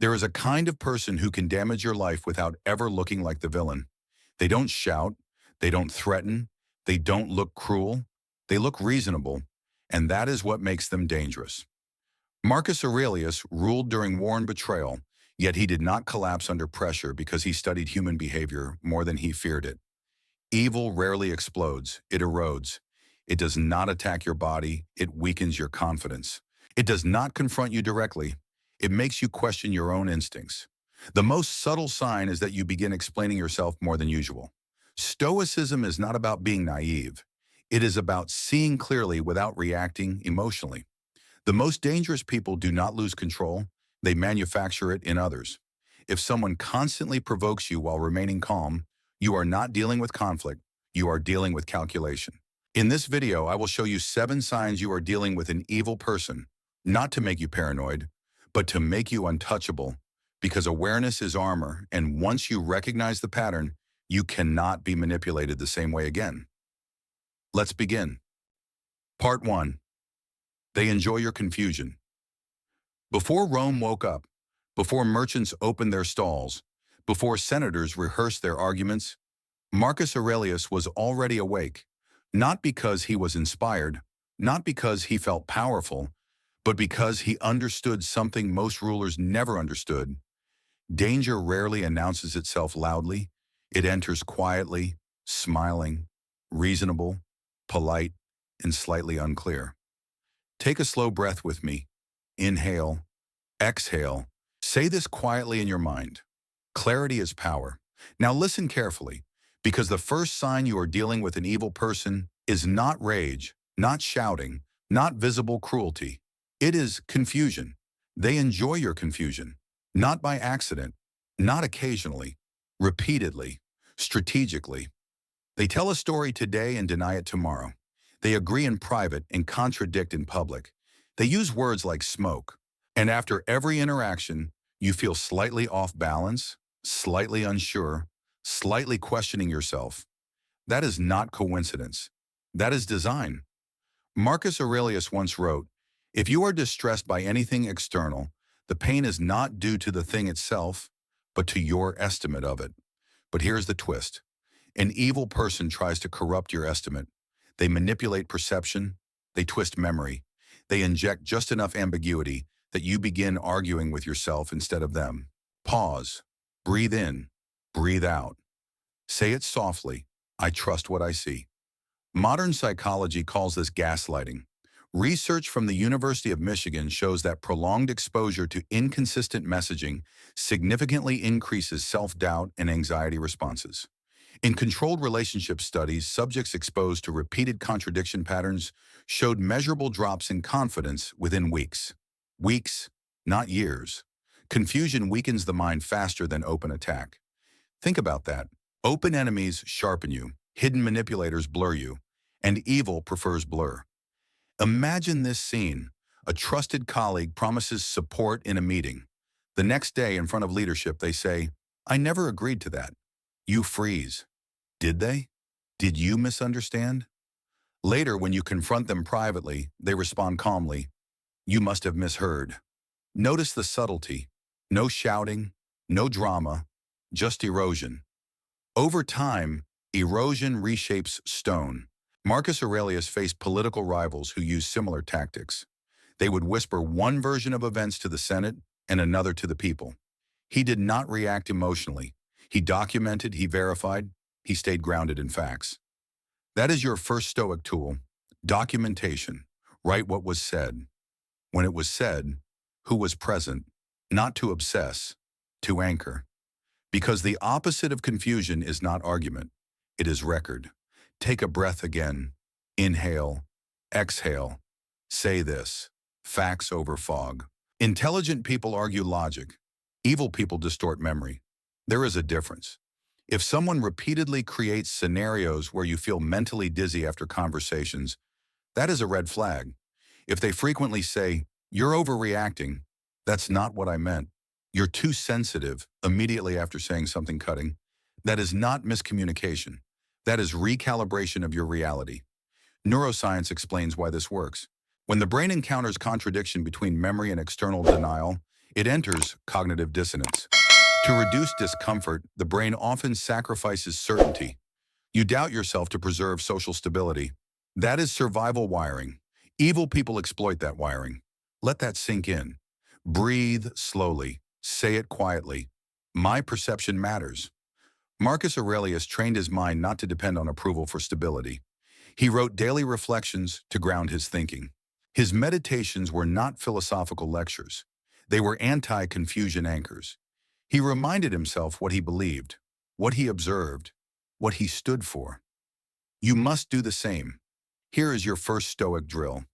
There is a kind of person who can damage your life without ever looking like the villain. They don't shout, they don't threaten, they don't look cruel, they look reasonable, and that is what makes them dangerous. Marcus Aurelius ruled during war and betrayal, yet he did not collapse under pressure because he studied human behavior more than he feared it. Evil rarely explodes, it erodes. It does not attack your body, it weakens your confidence. It does not confront you directly, it makes you question your own instincts. The most subtle sign is that you begin explaining yourself more than usual. Stoicism is not about being naive. It is about seeing clearly without reacting emotionally. The most dangerous people do not lose control, they manufacture it in others. If someone constantly provokes you while remaining calm, you are not dealing with conflict, you are dealing with calculation. In this video, I will show you 7 signs you are dealing with an evil person, not to make you paranoid, but to make you untouchable, because awareness is armor, and once you recognize the pattern, you cannot be manipulated the same way again. Let's begin. Part 1. They enjoy your confusion. Before Rome woke up, before merchants opened their stalls, before senators rehearsed their arguments, Marcus Aurelius was already awake, not because he was inspired, not because he felt powerful, but because he understood something most rulers never understood. Danger rarely announces itself loudly. It enters quietly, smiling, reasonable, polite, and slightly unclear. Take a slow breath with me. Inhale, exhale. Say this quietly in your mind. Clarity is power. Now listen carefully, because the first sign you are dealing with an evil person is not rage, not shouting, not visible cruelty. It is confusion. They enjoy your confusion, not by accident, not occasionally, repeatedly, strategically. They tell a story today and deny it tomorrow. They agree in private and contradict in public. They use words like smoke. And after every interaction, you feel slightly off balance, slightly unsure, slightly questioning yourself. That is not coincidence. That is design. Marcus Aurelius once wrote, "If you are distressed by anything external, the pain is not due to the thing itself, but to your estimate of it." But here's the twist. An evil person tries to corrupt your estimate. They manipulate perception, they twist memory, they inject just enough ambiguity that you begin arguing with yourself instead of them. Pause, breathe in, breathe out. Say it softly, I trust what I see. Modern psychology calls this gaslighting. Research from the University of Michigan shows that prolonged exposure to inconsistent messaging significantly increases self-doubt and anxiety responses. In controlled relationship studies, subjects exposed to repeated contradiction patterns showed measurable drops in confidence within weeks. Weeks, not years. Confusion weakens the mind faster than open attack. Think about that. Open enemies sharpen you, hidden manipulators blur you, and evil prefers blur. Imagine this scene. A trusted colleague promises support in a meeting. The next day, in front of leadership, they say, "I never agreed to that." You freeze. Did they? Did you misunderstand? Later, when you confront them privately, they respond calmly, "You must have misheard." Notice the subtlety. No shouting, no drama, just erosion. Over time, erosion reshapes stone. Marcus Aurelius faced political rivals who used similar tactics. They would whisper one version of events to the Senate and another to the people. He did not react emotionally. He documented, he verified, he stayed grounded in facts. That is your first Stoic tool, documentation. Write what was said. When it was said, who was present, not to obsess, to anchor. Because the opposite of confusion is not argument, it is record. Take a breath again. Inhale, exhale. Say this, facts over fog. Intelligent people argue logic. Evil people distort memory. There is a difference. If someone repeatedly creates scenarios where you feel mentally dizzy after conversations, that is a red flag. If they frequently say, "You're overreacting," that's not what I meant. You're too sensitive immediately after saying something cutting. That is not miscommunication. That is recalibration of your reality. Neuroscience explains why this works. When the brain encounters contradiction between memory and external denial, It enters cognitive dissonance. To reduce discomfort, the brain often sacrifices certainty. You doubt yourself to preserve social stability. That is survival wiring. Evil people exploit that wiring. Let that sink in. Breathe slowly. Say it quietly. My perception matters. Marcus Aurelius trained his mind not to depend on approval for stability. He wrote daily reflections to ground his thinking. His meditations were not philosophical lectures. They were anti-confusion anchors. He reminded himself what he believed, what he observed, what he stood for. You must do the same. Here is your first Stoic drill.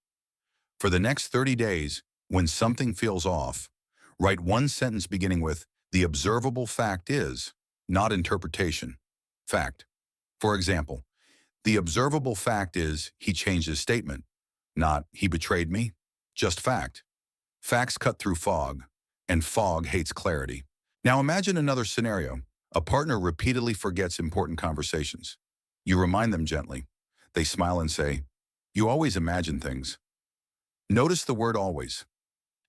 For the next 30 days, when something feels off, write one sentence beginning with, "The observable fact is," not interpretation. Fact. For example, the observable fact is he changed his statement, not he betrayed me. Just fact. Facts cut through fog, and fog hates clarity. Now imagine another scenario. A partner repeatedly forgets important conversations. You remind them gently. They smile and say, "You always imagine things." Notice the word always.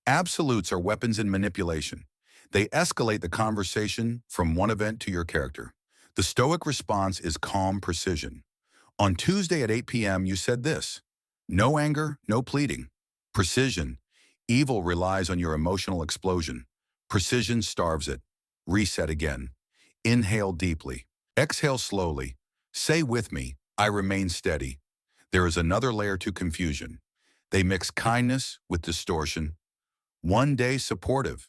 Absolutes are weapons in manipulation. They escalate the conversation from one event to your character. The Stoic response is calm precision. On Tuesday at 8 p.m., you said this. No anger, no pleading. Precision. Evil relies on your emotional explosion. Precision starves it. Reset again. Inhale deeply. Exhale slowly. Say with me, I remain steady. There is another layer to confusion. They mix kindness with distortion. One day supportive,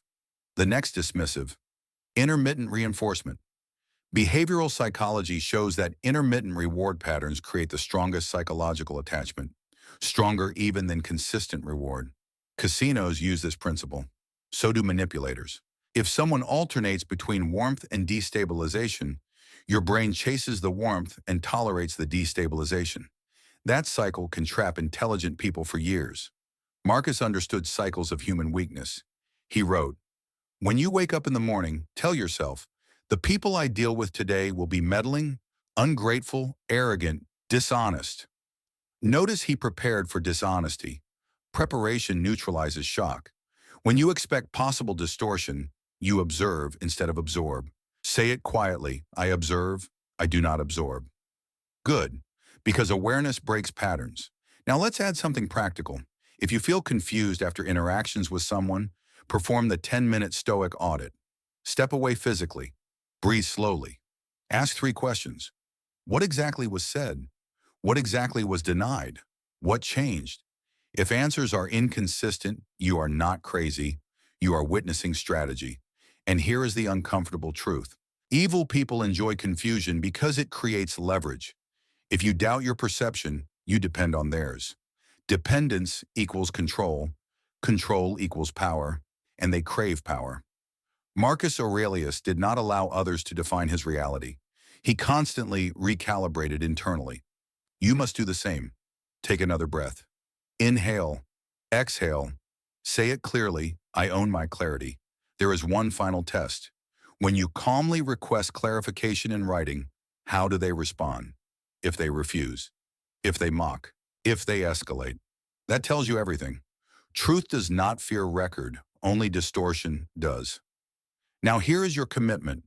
the next dismissive. Intermittent reinforcement. Behavioral psychology shows that intermittent reward patterns create the strongest psychological attachment, stronger even than consistent reward. Casinos use this principle. So do manipulators. If someone alternates between warmth and destabilization, your brain chases the warmth and tolerates the destabilization. That cycle can trap intelligent people for years. Marcus understood cycles of human weakness. He wrote, "When you wake up in the morning, tell yourself, the people I deal with today will be meddling, ungrateful, arrogant, dishonest." Notice he prepared for dishonesty. Preparation neutralizes shock. When you expect possible distortion, you observe instead of absorb. Say it quietly, I observe, I do not absorb. Good, because awareness breaks patterns. Now let's add something practical. If you feel confused after interactions with someone, perform the 10-minute Stoic audit. Step away physically. Breathe slowly. Ask 3 questions. What exactly was said? What exactly was denied? What changed? If answers are inconsistent, you are not crazy. You are witnessing strategy. And here is the uncomfortable truth. Evil people enjoy confusion because it creates leverage. If you doubt your perception, you depend on theirs. Dependence equals control. Control equals power. And they crave power. Marcus Aurelius did not allow others to define his reality. He constantly recalibrated internally. You must do the same. Take another breath. Inhale. Exhale. Say it clearly, I own my clarity. There is one final test. When you calmly request clarification in writing, how do they respond? If they refuse, if they mock, if they escalate. That tells you everything. Truth does not fear record, only distortion does. Now here is your commitment.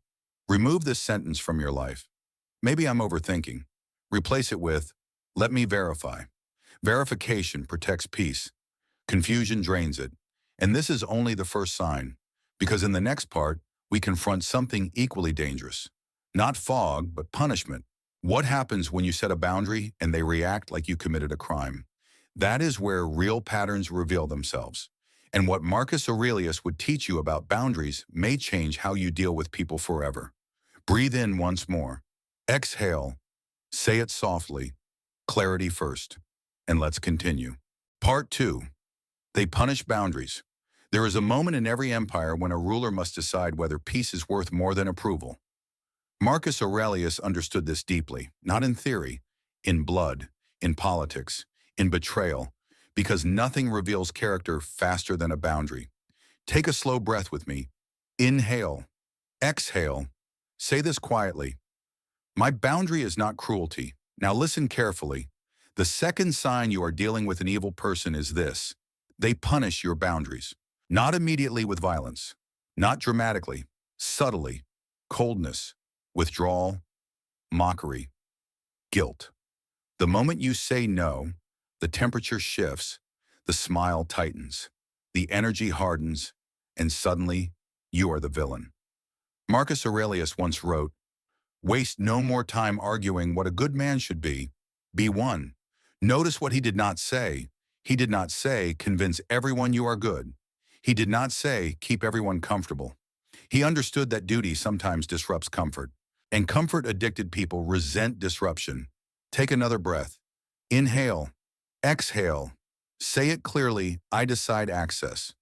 Remove this sentence from your life. Maybe I'm overthinking. Replace it with, let me verify. Verification protects peace. Confusion drains it. And this is only the first sign, because in the next part, we confront something equally dangerous. Not fog, but punishment. What happens when you set a boundary and they react like you committed a crime? That is where real patterns reveal themselves. And what Marcus Aurelius would teach you about boundaries may change how you deal with people forever. Breathe in once more. Exhale. Say it softly. Clarity first. And let's continue. Part 2. They punish boundaries. There is a moment in every empire when a ruler must decide whether peace is worth more than approval. Marcus Aurelius understood this deeply, not in theory, in blood, in politics, in betrayal, because nothing reveals character faster than a boundary. Take a slow breath with me. Inhale. Exhale. Say this quietly. My boundary is not cruelty. Now listen carefully. The second sign you are dealing with an evil person is this. They punish your boundaries. Not immediately with violence, not dramatically, subtly, coldness, withdrawal, mockery, guilt. The moment you say no, the temperature shifts, the smile tightens, the energy hardens, and suddenly you are the villain. Marcus Aurelius once wrote, "Waste no more time arguing what a good man should be. Be one." Notice what he did not say. He did not say, "Convince everyone you are good." He did not say, "Keep everyone comfortable." He understood that duty sometimes disrupts comfort, and comfort-addicted people resent disruption. Take another breath. Inhale. Exhale. Say it clearly, "I decide access."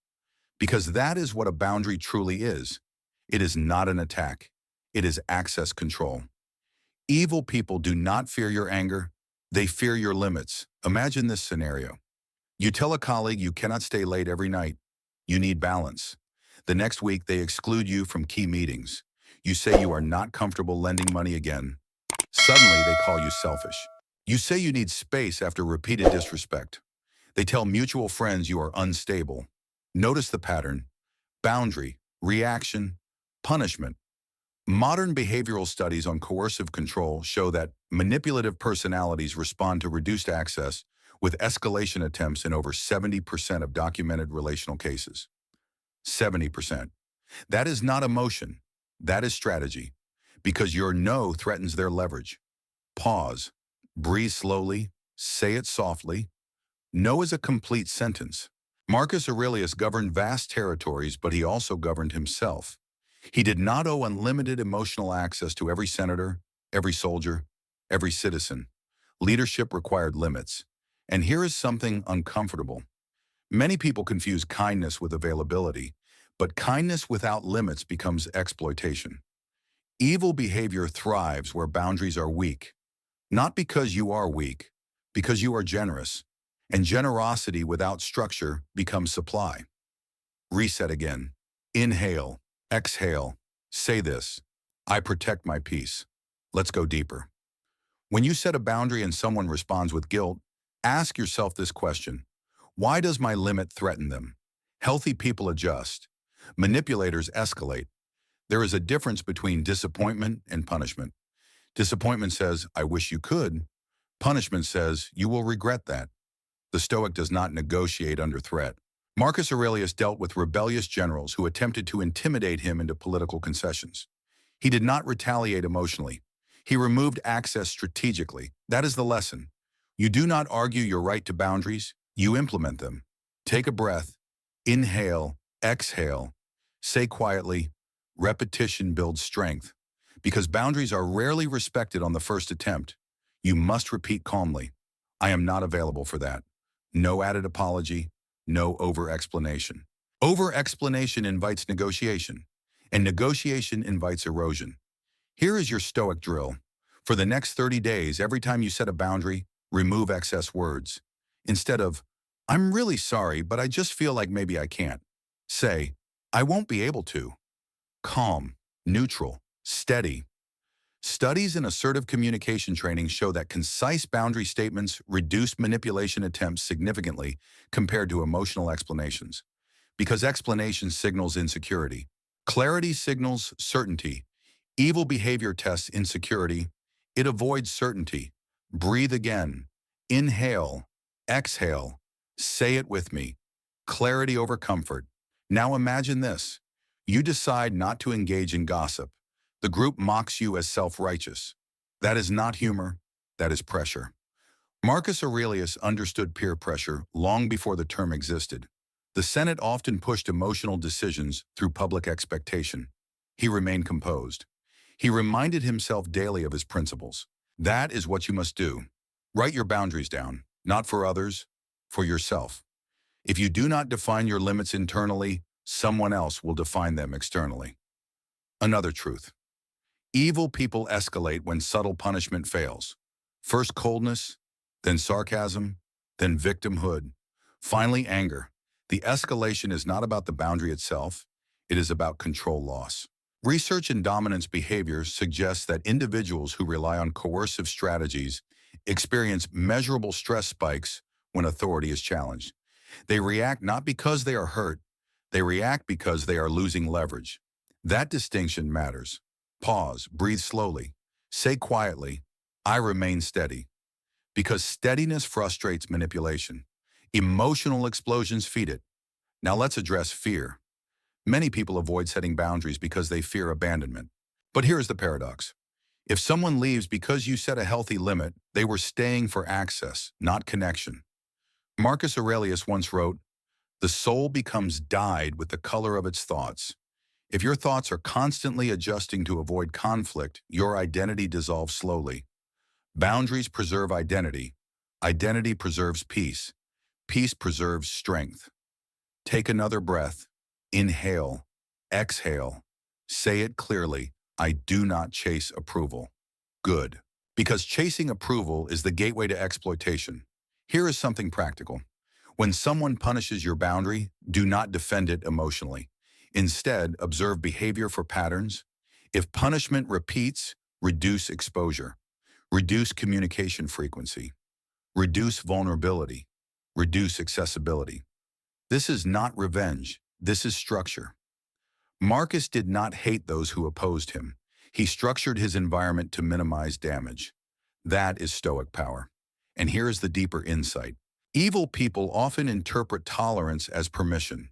Because that is what a boundary truly is. It is not an attack. It is access control. Evil people do not fear your anger. They fear your limits. Imagine this scenario. You tell a colleague you cannot stay late every night. You need balance. The next week, they exclude you from key meetings. You say you are not comfortable lending money again. Suddenly, they call you selfish. You say you need space after repeated disrespect. They tell mutual friends you are unstable. Notice the pattern: boundary, reaction, punishment. Modern behavioral studies on coercive control show that manipulative personalities respond to reduced access with escalation attempts in over 70% of documented relational cases. 70%. That is not emotion. That is strategy. Because your no threatens their leverage. Pause. Breathe slowly. Say it softly. No is a complete sentence. Marcus Aurelius governed vast territories, but he also governed himself. He did not owe unlimited emotional access to every senator, every soldier, every citizen. Leadership required limits. And here is something uncomfortable. Many people confuse kindness with availability, but kindness without limits becomes exploitation. Evil behavior thrives where boundaries are weak. Not because you are weak, because you are generous. And generosity without structure becomes supply. Reset again. Inhale. Exhale. Say this: "I protect my peace." Let's go deeper. When you set a boundary and someone responds with guilt, ask yourself this question: why does my limit threaten them? Healthy people adjust. Manipulators escalate. There is a difference between disappointment and punishment. Disappointment says, "I wish you could." Punishment says, "You will regret that." The Stoic does not negotiate under threat. Marcus Aurelius dealt with rebellious generals who attempted to intimidate him into political concessions. He did not retaliate emotionally. He removed access strategically. That is the lesson. You do not argue your right to boundaries, you implement them. Take a breath. Inhale, exhale. Say quietly, "Repetition builds strength." Because boundaries are rarely respected on the first attempt. You must repeat calmly, "I am not available for that." No added apology, no over-explanation. Over-explanation invites negotiation, and negotiation invites erosion. Here is your Stoic drill. For the next 30 days, every time you set a boundary, remove excess words. Instead of, "I'm really sorry, but I just feel like maybe I can't," say, "I won't be able to." Calm, neutral, steady. Studies in assertive communication training show that concise boundary statements reduce manipulation attempts significantly compared to emotional explanations. Because explanation signals insecurity. Clarity signals certainty. Evil behavior tests insecurity. It avoids certainty. Breathe again. Inhale. Exhale. Say it with me. Clarity over comfort. Now imagine this. You decide not to engage in gossip. The group mocks you as self-righteous. That is not humor, that is pressure. Marcus Aurelius understood peer pressure long before the term existed. The Senate often pushed emotional decisions through public expectation. He remained composed. He reminded himself daily of his principles. That is what you must do. Write your boundaries down, not for others, for yourself. If you do not define your limits internally, someone else will define them externally. Another truth. Evil people escalate when subtle punishment fails. First coldness, then sarcasm, then victimhood, finally anger. The escalation is not about the boundary itself, it is about control loss. Research in dominance behavior suggests that individuals who rely on coercive strategies experience measurable stress spikes when authority is challenged. They react not because they are hurt, They react because they are losing leverage. That distinction matters. Pause, breathe slowly. Say quietly, I remain steady. Because steadiness frustrates manipulation. Emotional explosions feed it. Now let's address fear. Many people avoid setting boundaries because they fear abandonment. But here's the paradox. If someone leaves because you set a healthy limit, they were staying for access, not connection. Marcus Aurelius once wrote, "The soul becomes dyed with the color of its thoughts." If your thoughts are constantly adjusting to avoid conflict, your identity dissolves slowly. Boundaries preserve identity. Identity preserves peace. Peace preserves strength. Take another breath. Inhale. Exhale. Say it clearly. I do not chase approval. Good. Because chasing approval is the gateway to exploitation. Here is something practical. When someone punishes your boundary, do not defend it emotionally. Instead, observe behavior for patterns. If punishment repeats, reduce exposure. Reduce communication frequency. Reduce vulnerability. Reduce accessibility. This is not revenge. This is structure. Marcus did not hate those who opposed him. He structured his environment to minimize damage. That is Stoic power. And here is the deeper insight. Evil people often interpret tolerance as permission.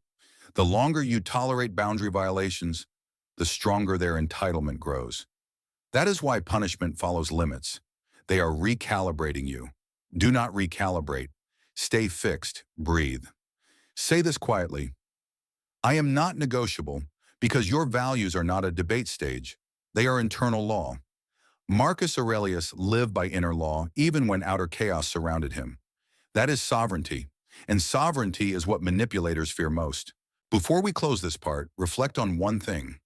The longer you tolerate boundary violations, the stronger their entitlement grows. That is why punishment follows limits. They are recalibrating you. Do not recalibrate. Stay fixed. Breathe. Say this quietly. I am not negotiable because your values are not a debate stage. They are internal law. Marcus Aurelius lived by inner law even when outer chaos surrounded him. That is sovereignty. And sovereignty is what manipulators fear most. Before we close this part, reflect on one thing.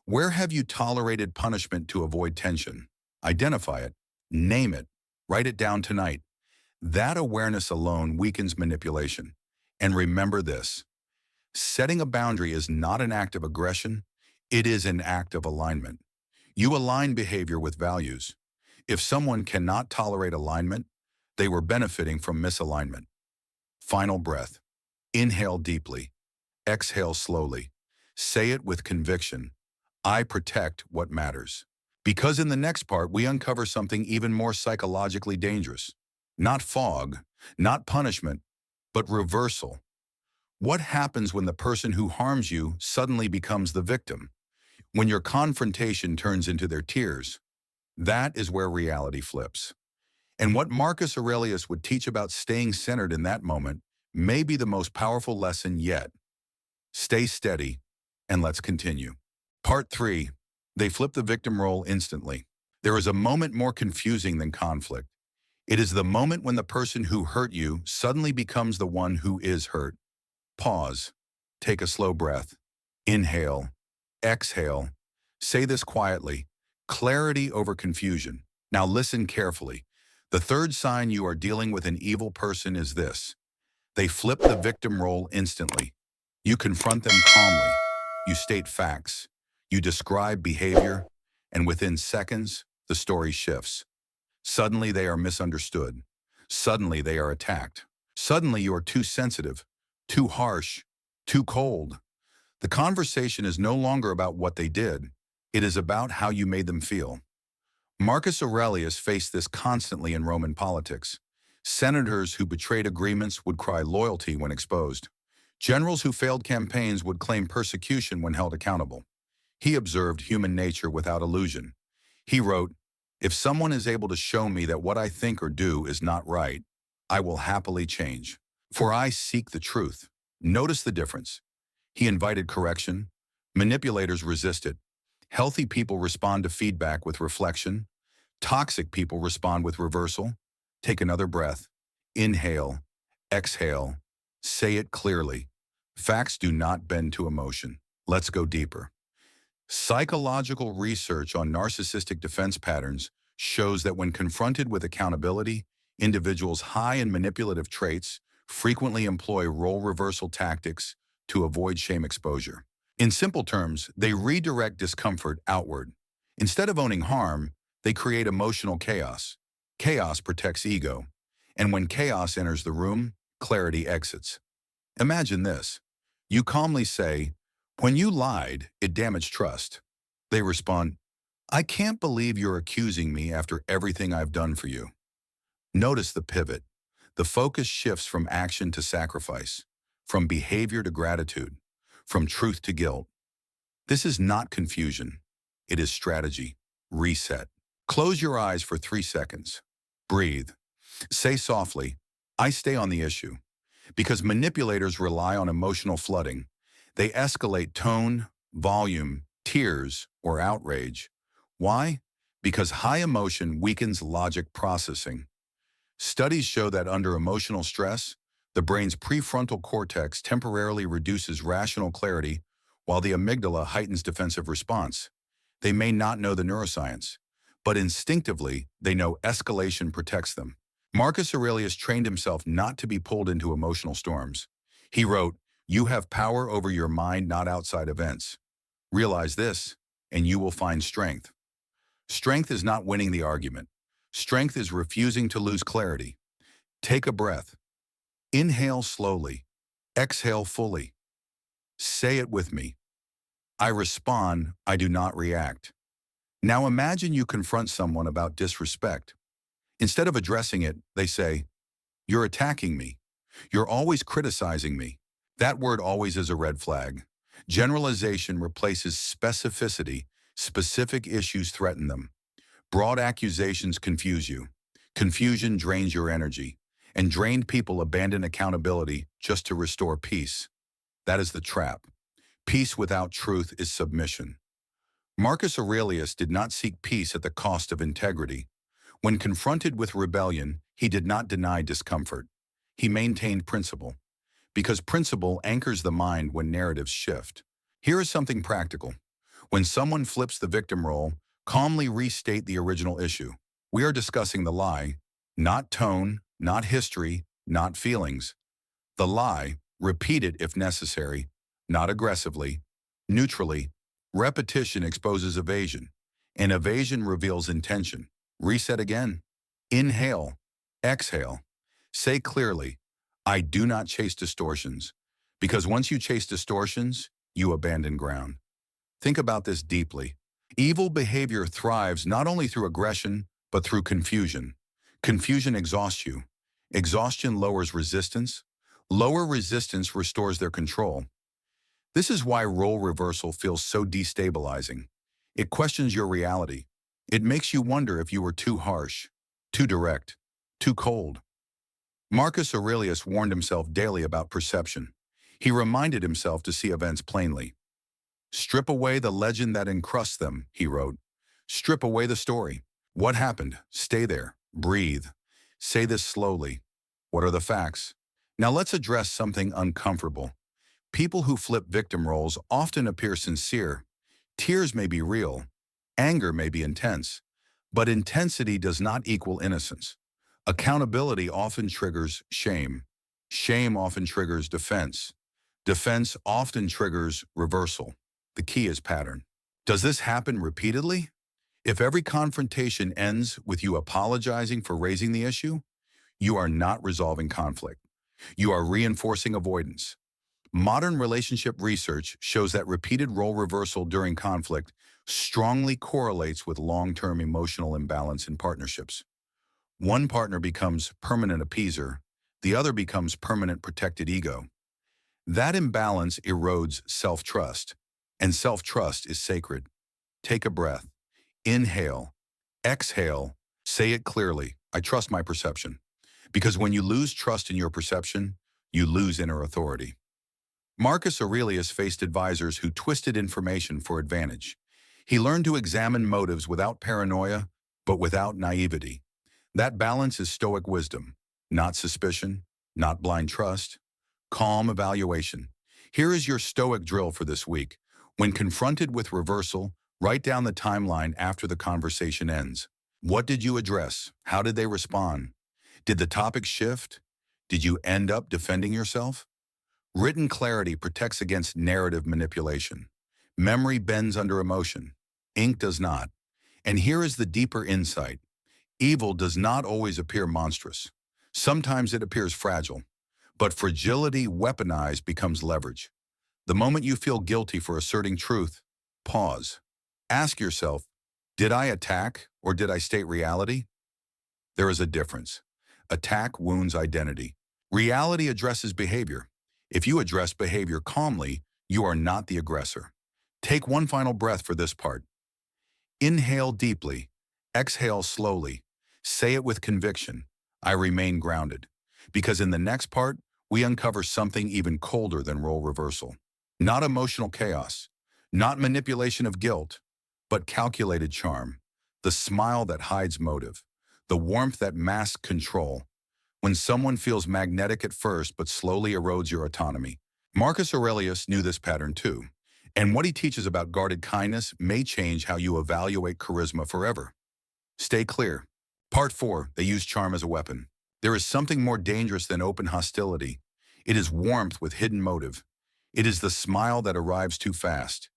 Where have you tolerated punishment to avoid tension? Identify it. Name it. Write it down tonight. That awareness alone weakens manipulation. And remember this. Setting a boundary is not an act of aggression. It is an act of alignment. You align behavior with values. If someone cannot tolerate alignment, they were benefiting from misalignment. Final breath. Inhale deeply. Exhale slowly. Say it with conviction. I protect what matters. Because in the next part, we uncover something even more psychologically dangerous. Not fog, not punishment, but reversal. What happens when the person who harms you suddenly becomes the victim? When your confrontation turns into their tears? That is where reality flips. And what Marcus Aurelius would teach about staying centered in that moment may be the most powerful lesson yet. Stay steady, and let's continue. Part 3. They flip the victim role instantly. There is a moment more confusing than conflict. It is the moment when the person who hurt you suddenly becomes the one who is hurt. Pause. Take a slow breath. Inhale. Exhale. Say this quietly. Clarity over confusion. Now listen carefully. The third sign you are dealing with an evil person is this. They flip the victim role instantly. You confront them calmly. You state facts. You describe behavior. And within seconds, the story shifts. Suddenly they are misunderstood. Suddenly they are attacked. Suddenly you are too sensitive, too harsh, too cold. The conversation is no longer about what they did. It is about how you made them feel. Marcus Aurelius faced this constantly in Roman politics. Senators who betrayed agreements would cry loyalty when exposed. Generals who failed campaigns would claim persecution when held accountable. He observed human nature without illusion. He wrote, "If someone is able to show me that what I think or do is not right, I will happily change. For I seek the truth." Notice the difference. He invited correction. Manipulators resist it. Healthy people respond to feedback with reflection. Toxic people respond with reversal. Take another breath. Inhale. Exhale. Say it clearly. Facts do not bend to emotion. Let's go deeper. Psychological research on narcissistic defense patterns shows that when confronted with accountability, individuals high in manipulative traits frequently employ role reversal tactics to avoid shame exposure. In simple terms, they redirect discomfort outward. Instead of owning harm, they create emotional chaos. Chaos protects ego. And when chaos enters the room, clarity exits. Imagine this. You calmly say, "When you lied, it damaged trust." They respond, "I can't believe you're accusing me after everything I've done for you." Notice the pivot. The focus shifts from action to sacrifice, from behavior to gratitude, from truth to guilt. This is not confusion. It is strategy. Reset. Close your eyes for 3 seconds. Breathe. Say softly, "I stay on the issue." Because manipulators rely on emotional flooding. They escalate tone, volume, tears, or outrage. Why? Because high emotion weakens logic processing. Studies show that under emotional stress, the brain's prefrontal cortex temporarily reduces rational clarity while the amygdala heightens defensive response. They may not know the neuroscience, but instinctively, they know escalation protects them. Marcus Aurelius trained himself not to be pulled into emotional storms. He wrote, "You have power over your mind, not outside events. Realize this, and you will find strength." Strength is not winning the argument. Strength is refusing to lose clarity. Take a breath. Inhale slowly. Exhale fully. Say it with me. I respond, I do not react. Now imagine you confront someone about disrespect. Instead of addressing it, they say, "You're attacking me. You're always criticizing me." That word "always" is a red flag. Generalization replaces specificity. Specific issues threaten them. Broad accusations confuse you. Confusion drains your energy. And drained people abandon accountability just to restore peace. That is the trap. Peace without truth is submission. Marcus Aurelius did not seek peace at the cost of integrity. When confronted with rebellion, he did not deny discomfort. He maintained principle, because principle anchors the mind when narratives shift. Here is something practical. When someone flips the victim role, calmly restate the original issue. We are discussing the lie, not tone, not history, not feelings. The lie, repeat it if necessary, not aggressively, neutrally. Repetition exposes evasion, and evasion reveals intention. Reset again. Inhale. Exhale. Say clearly, "I do not chase distortions," because once you chase distortions, you abandon ground. Think about this deeply. Evil behavior thrives not only through aggression, but through confusion. Confusion exhausts you. Exhaustion lowers resistance. Lower resistance restores their control. This is why role reversal feels so destabilizing. It questions your reality. It makes you wonder if you were too harsh, too direct, too cold. Marcus Aurelius warned himself daily about perception. He reminded himself to see events plainly. "Strip away the legend that encrusts them," he wrote. "Strip away the story. What happened? Stay there. Breathe. Say this slowly. What are the facts?" Now let's address something uncomfortable. People who flip victim roles often appear sincere. Tears may be real. Anger may be intense. But intensity does not equal innocence. Accountability often triggers shame. Shame often triggers defense. Defense often triggers reversal. The key is pattern. Does this happen repeatedly? If every confrontation ends with you apologizing for raising the issue, you are not resolving conflict. You are reinforcing avoidance. Modern relationship research shows that repeated role reversal during conflict strongly correlates with long-term emotional imbalance in partnerships. One partner becomes permanent appeaser, the other becomes permanent protected ego. That imbalance erodes self-trust, and self-trust is sacred. Take a breath. Inhale. Exhale. Say it clearly. "I trust my perception." Because when you lose trust in your perception, you lose inner authority. Marcus Aurelius faced advisors who twisted information for advantage. He learned to examine motives without paranoia, but without naivety. That balance is stoic wisdom, not suspicion, not blind trust, calm evaluation. Here is your stoic drill for this week. When confronted with reversal, write down the timeline after the conversation ends. What did you address? How did they respond? Did the topic shift? Did you end up defending yourself? Written clarity protects against narrative manipulation. Memory bends under emotion. Ink does not. And here is the deeper insight. Evil does not always appear monstrous. Sometimes it appears fragile. But fragility weaponized becomes leverage. The moment you feel guilty for asserting truth, pause. Ask yourself, did I attack or did I state reality? There is a difference. Attack wounds identity. Reality addresses behavior. If you address behavior calmly, you are not the aggressor. Take one final breath for this part. Inhale deeply. Exhale slowly. Say it with conviction. I remain grounded. Because in the next part, we uncover something even colder than role reversal. Not emotional chaos, not manipulation of guilt, but calculated charm. The smile that hides motive. The warmth that masks control. When someone feels magnetic at first but slowly erodes your autonomy. Marcus Aurelius knew this pattern too. And what he teaches about guarded kindness may change how you evaluate charisma forever. Stay clear. Part 4, they use charm as a weapon. There is something more dangerous than open hostility. It is warmth with hidden motive. It is the smile that arrives too fast,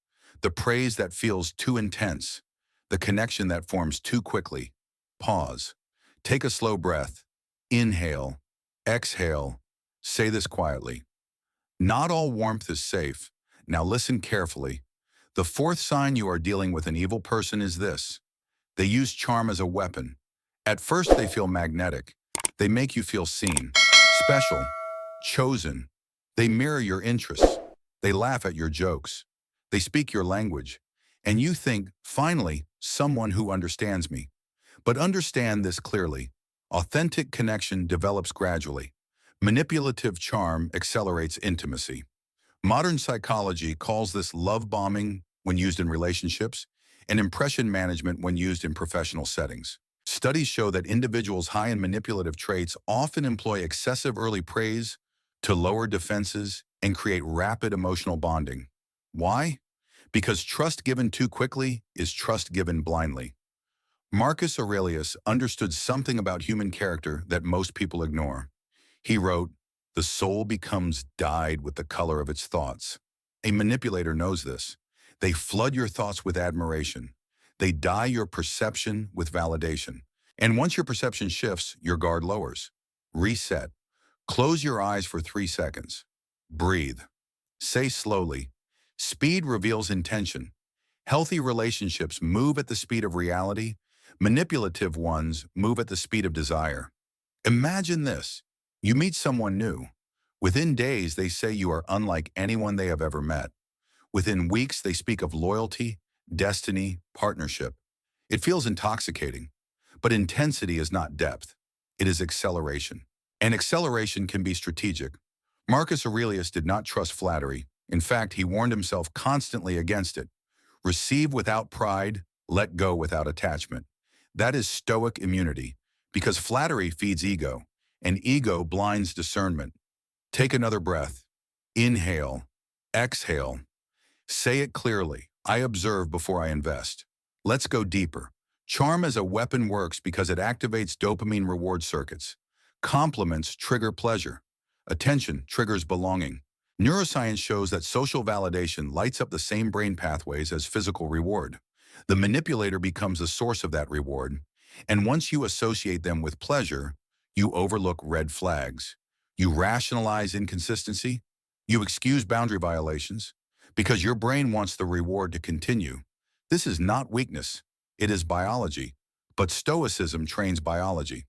the praise that feels too intense, the connection that forms too quickly. Pause. Take a slow breath. Inhale. Exhale. Say this quietly. Not all warmth is safe. Now listen carefully. The fourth sign you are dealing with an evil person is this. They use charm as a weapon. At first they feel magnetic. They make you feel seen, special, chosen. They mirror your interests. They laugh at your jokes. They speak your language. And you think, finally, someone who understands me. But understand this clearly. Authentic connection develops gradually. Manipulative charm accelerates intimacy. Modern psychology calls this love bombing when used in relationships and impression management when used in professional settings. Studies show that individuals high in manipulative traits often employ excessive early praise to lower defenses and create rapid emotional bonding. Why? Because trust given too quickly is trust given blindly. Marcus Aurelius understood something about human character that most people ignore. He wrote, "The soul becomes dyed with the color of its thoughts." A manipulator knows this. They flood your thoughts with admiration. They dye your perception with validation. And once your perception shifts, your guard lowers. Reset. Close your eyes for 3 seconds. Breathe. Say slowly. Speed reveals intention. Healthy relationships move at the speed of reality. Manipulative ones move at the speed of desire. Imagine this. You meet someone new. Within days, they say you are unlike anyone they have ever met. Within weeks, they speak of loyalty, destiny, partnership. It feels intoxicating. But intensity is not depth. It is acceleration. And acceleration can be strategic. Marcus Aurelius did not trust flattery. In fact, he warned himself constantly against it. Receive without pride, let go without attachment. That is stoic immunity, because flattery feeds ego, and ego blinds discernment. Take another breath. Inhale. Exhale. Say it clearly. I observe before I invest. Let's go deeper. Charm as a weapon works because it activates dopamine reward circuits. Compliments trigger pleasure. Attention triggers belonging. Neuroscience shows that social validation lights up the same brain pathways as physical reward. The manipulator becomes the source of that reward, and once you associate them with pleasure, you overlook red flags. You rationalize inconsistency. You excuse boundary violations because your brain wants the reward to continue. This is not weakness. It is biology. But Stoicism trains biology.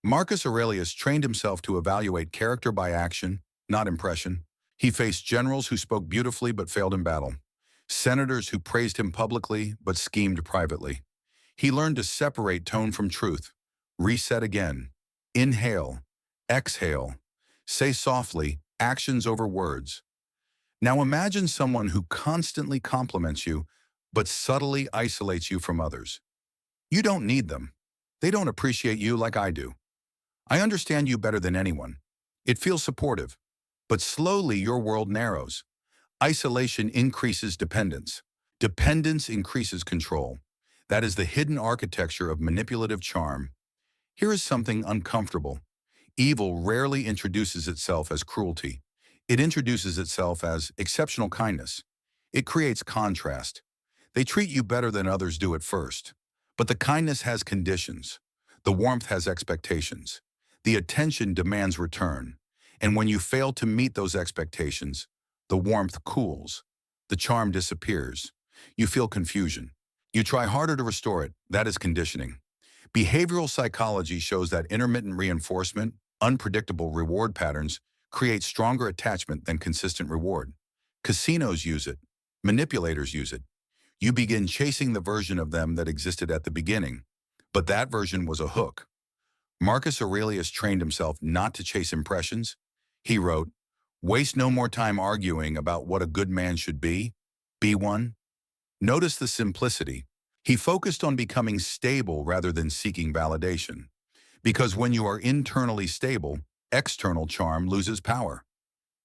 Marcus Aurelius trained himself to evaluate character by action, not impression. He faced generals who spoke beautifully but failed in battle. Senators who praised him publicly but schemed privately. He learned to separate tone from truth. Reset again. Inhale. Exhale. Say softly, actions over words. Now imagine someone who constantly compliments you but subtly isolates you from others. You don't need them. They don't appreciate you like I do. I understand you better than anyone. It feels supportive. But slowly your world narrows. Isolation increases dependence. Dependence increases control. That is the hidden architecture of manipulative charm. Here is something uncomfortable. Evil rarely introduces itself as cruelty. It introduces itself as exceptional kindness. It creates contrast. They treat you better than others do at first. But the kindness has conditions. The warmth has expectations. The attention demands return. And when you fail to meet those expectations, The warmth cools. The charm disappears. You feel confusion. You try harder to restore it. That is conditioning. Behavioral psychology shows that intermittent reinforcement, unpredictable reward patterns, create stronger attachment than consistent reward. Casinos use it. Manipulators use it. You begin chasing the version of them that existed at the beginning, but that version was a hook. Marcus Aurelius trained himself not to chase impressions. He wrote, "Waste no more time arguing about what a good man should be one." Notice the simplicity. He focused on becoming stable rather than seeking validation. Because when you are internally stable, external charm loses power.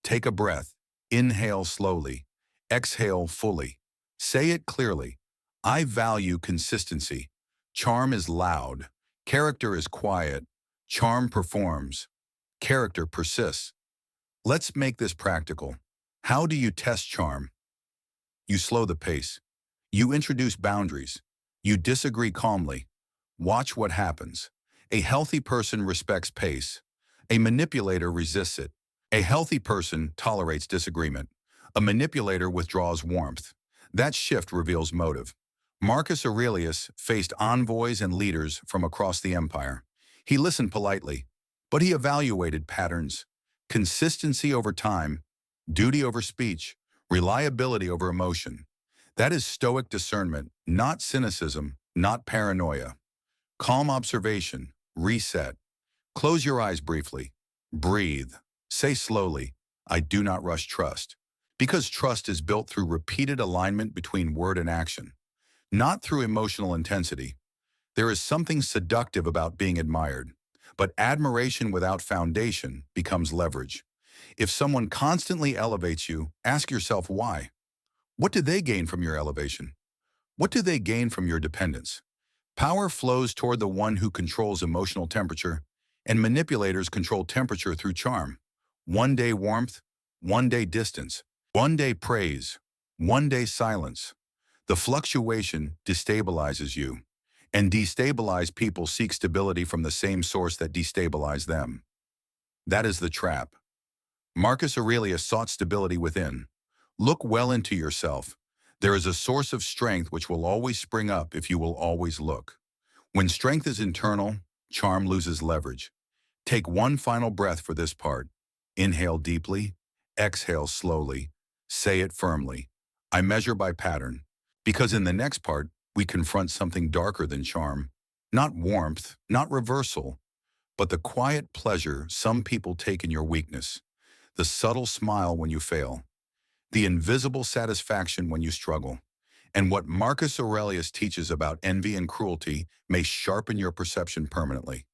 Take a breath. Inhale slowly. Exhale fully. Say it clearly. I value consistency. Charm is loud. Character is quiet. Charm performs. Character persists. Let's make this practical. How do you test charm? You slow the pace. You introduce boundaries. You disagree calmly. Watch what happens. A healthy person respects pace. A manipulator resists it. A healthy person tolerates disagreement. A manipulator withdraws warmth. That shift reveals motive. Marcus Aurelius faced envoys and leaders from across the empire. He listened politely, but he evaluated patterns. Consistency over time, duty over speech, reliability over emotion. That is stoic discernment, not cynicism, not paranoia. Calm observation, reset. Close your eyes briefly. Breathe. Say slowly, I do not rush trust. Because trust is built through repeated alignment between word and action, not through emotional intensity. There is something seductive about being admired, but admiration without foundation becomes leverage. If someone constantly elevates you, ask yourself why. What do they gain from your elevation? What do they gain from your dependence? Power flows toward the one who controls emotional temperature, and manipulators control temperature through charm. One day warmth, one day distance, one day praise, one day silence. The fluctuation destabilizes you, and destabilized people seek stability from the same source that destabilized them. That is the trap. Marcus Aurelius sought stability within. Look well into yourself. There is a source of strength which will always spring up if you will always look. When strength is internal, charm loses leverage. Take one final breath for this part. Inhale deeply, exhale slowly. Say it firmly. I measure by pattern. Because in the next part, we confront something darker than charm. Not warmth, not reversal, but the quiet pleasure some people take in your weakness. The subtle smile when you fail. The invisible satisfaction when you struggle. And what Marcus Aurelius teaches about envy and cruelty may sharpen your perception permanently.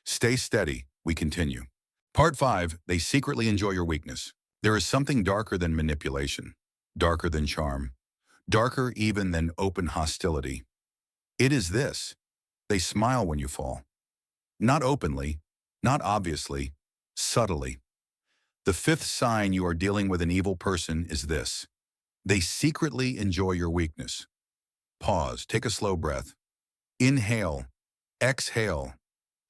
Stay steady, we continue. Part 5, they secretly enjoy your weakness. There is something darker than manipulation, darker than charm, darker even than open hostility. It is this: they smile when you fall. Not openly, not obviously, subtly. The fifth sign you are dealing with an evil person is this: they secretly enjoy your weakness. Pause, take a slow breath. Inhale, exhale.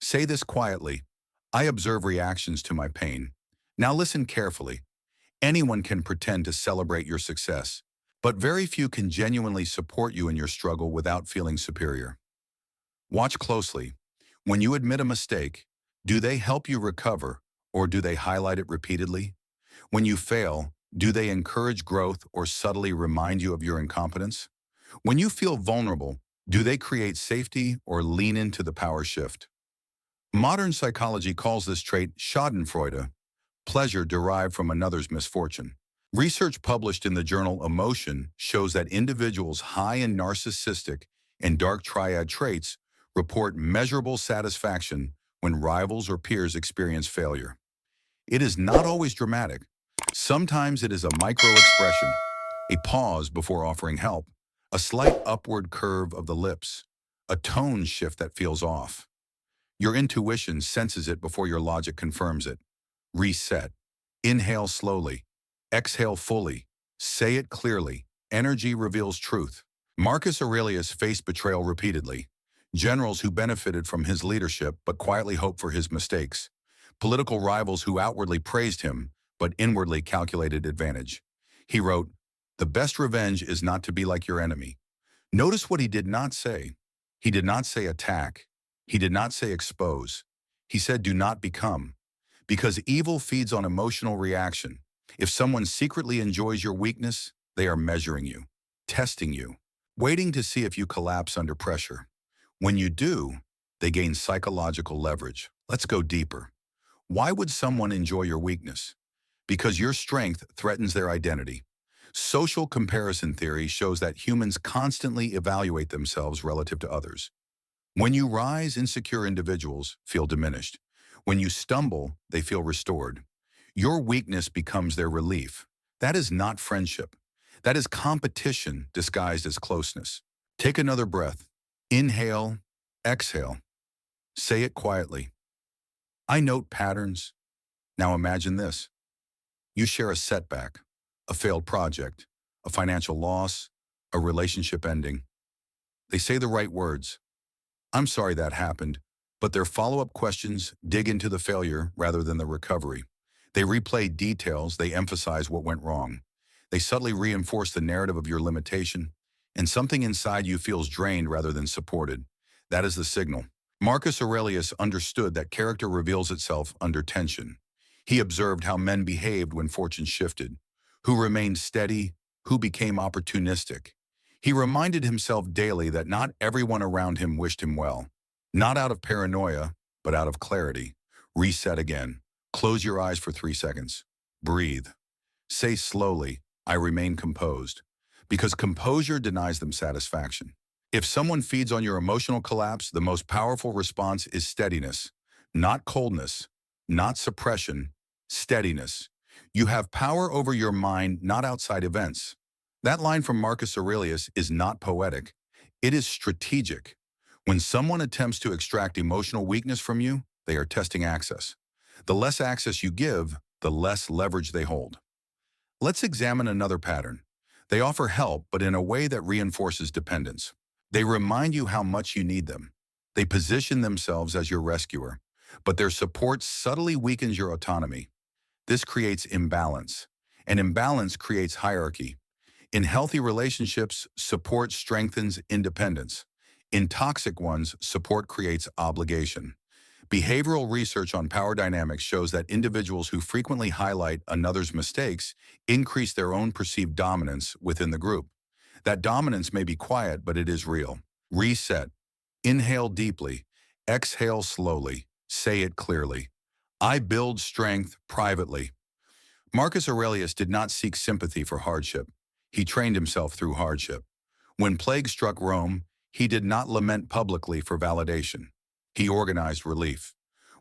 Say this quietly: I observe reactions to my pain. Now listen carefully. Anyone can pretend to celebrate your success, but very few can genuinely support you in your struggle without feeling superior. Watch closely. When you admit a mistake, do they help you recover, or do they highlight it repeatedly? When you fail, do they encourage growth or subtly remind you of your incompetence? When you feel vulnerable, do they create safety or lean into the power shift? Modern psychology calls this trait schadenfreude, pleasure derived from another's misfortune. Research published in the journal Emotion shows that individuals high in narcissistic and dark triad traits report measurable satisfaction when rivals or peers experience failure. It is not always dramatic. Sometimes it is a micro-expression, a pause before offering help, a slight upward curve of the lips, a tone shift that feels off. Your intuition senses it before your logic confirms it. Reset. Inhale slowly. Exhale fully. Say it clearly. Energy reveals truth. Marcus Aurelius faced betrayal repeatedly. Generals who benefited from his leadership but quietly hoped for his mistakes. Political rivals who outwardly praised him but inwardly calculated advantage. He wrote, "The best revenge is not to be like your enemy." Notice what he did not say. He did not say attack. He did not say expose. He said do not become. Because evil feeds on emotional reaction. If someone secretly enjoys your weakness, they are measuring you, testing you, waiting to see if you collapse under pressure. When you do, they gain psychological leverage. Let's go deeper. Why would someone enjoy your weakness? Because your strength threatens their identity. Social comparison theory shows that humans constantly evaluate themselves relative to others. When you rise, insecure individuals feel diminished. When you stumble, they feel restored. Your weakness becomes their relief. That is not friendship. That is competition disguised as closeness. Take another breath. Inhale, exhale. Say it quietly. I note patterns. Now imagine this. You share a setback, a failed project, a financial loss, a relationship ending. They say the right words. I'm sorry that happened, but their follow-up questions dig into the failure rather than the recovery. They replay details, they emphasize what went wrong. They subtly reinforce the narrative of your limitation, and something inside you feels drained rather than supported. That is the signal. Marcus Aurelius understood that character reveals itself under tension. He observed how men behaved when fortune shifted, who remained steady, who became opportunistic. He reminded himself daily that not everyone around him wished him well. Not out of paranoia, but out of clarity. Reset again. Close your eyes for 3 seconds. Breathe. Say slowly, I remain composed. Because composure denies them satisfaction. If someone feeds on your emotional collapse, the most powerful response is steadiness. Not coldness, not suppression, steadiness. You have power over your mind, not outside events. That line from Marcus Aurelius is not poetic. It is strategic. When someone attempts to extract emotional weakness from you, they are testing access. The less access you give, the less leverage they hold. Let's examine another pattern. They offer help, but in a way that reinforces dependence. They remind you how much you need them. They position themselves as your rescuer, but their support subtly weakens your autonomy. This creates imbalance, and imbalance creates hierarchy. In healthy relationships, support strengthens independence. In toxic ones, support creates obligation. Behavioral research on power dynamics shows that individuals who frequently highlight another's mistakes increase their own perceived dominance within the group. That dominance may be quiet, but it is real. Reset. Inhale deeply. Exhale slowly. Say it clearly. I build strength privately. Marcus Aurelius did not seek sympathy for hardship. He trained himself through hardship. When plague struck Rome, he did not lament publicly for validation. He organized relief.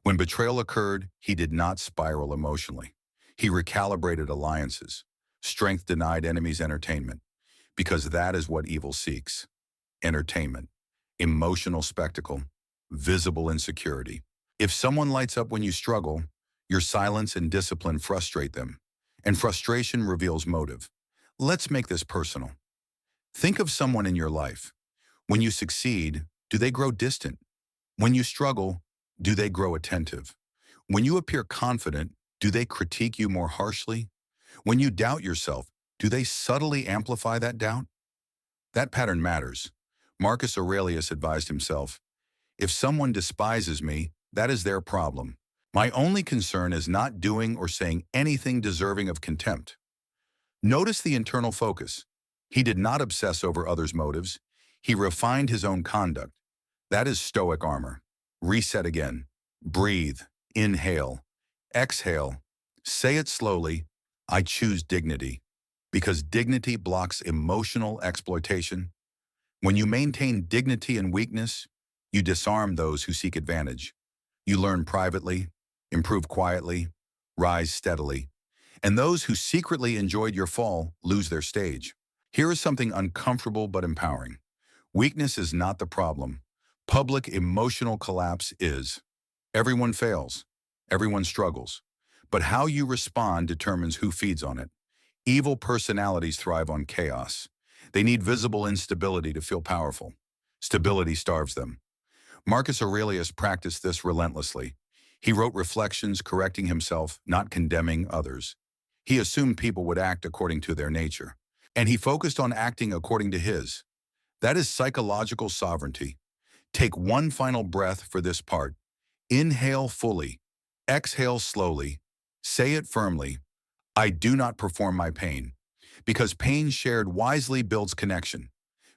When betrayal occurred, he did not spiral emotionally. He recalibrated alliances. Strength denied enemies entertainment, because that is what evil seeks. Entertainment, emotional spectacle, visible insecurity. If someone lights up when you struggle, your silence and discipline frustrate them, and frustration reveals motive. Let's make this personal. Think of someone in your life. When you succeed, do they grow distant? When you struggle, do they grow attentive? When you appear confident, do they critique you more harshly? When you doubt yourself, do they subtly amplify that doubt? That pattern matters. Marcus Aurelius advised himself, if someone despises me, that is their problem. My only concern is not doing or saying anything deserving of contempt. Notice the internal focus. He did not obsess over others' motives. He refined his own conduct. That is stoic armor. Reset again. Breathe. Inhale. Exhale. Say it slowly. I choose dignity. Because dignity blocks emotional exploitation. When you maintain dignity in weakness, you disarm those who seek advantage. You learn privately, improve quietly, rise steadily. And those who secretly enjoyed your fall lose their stage. Here is something uncomfortable but empowering. Weakness is not the problem. Public emotional collapse is. Everyone fails. Everyone struggles. But how you respond determines who feeds on it. Evil personalities thrive on chaos. They need visible instability to feel powerful. Stability starves them. Marcus Aurelius practiced this relentlessly. He wrote reflections correcting himself, not condemning others. He assumed people would act according to their nature, and he focused on acting according to his. That is psychological sovereignty. Take one final breath for this part. Inhale fully. Exhale slowly. Say it firmly. I do not perform my pain. Because pain shared wisely builds connection.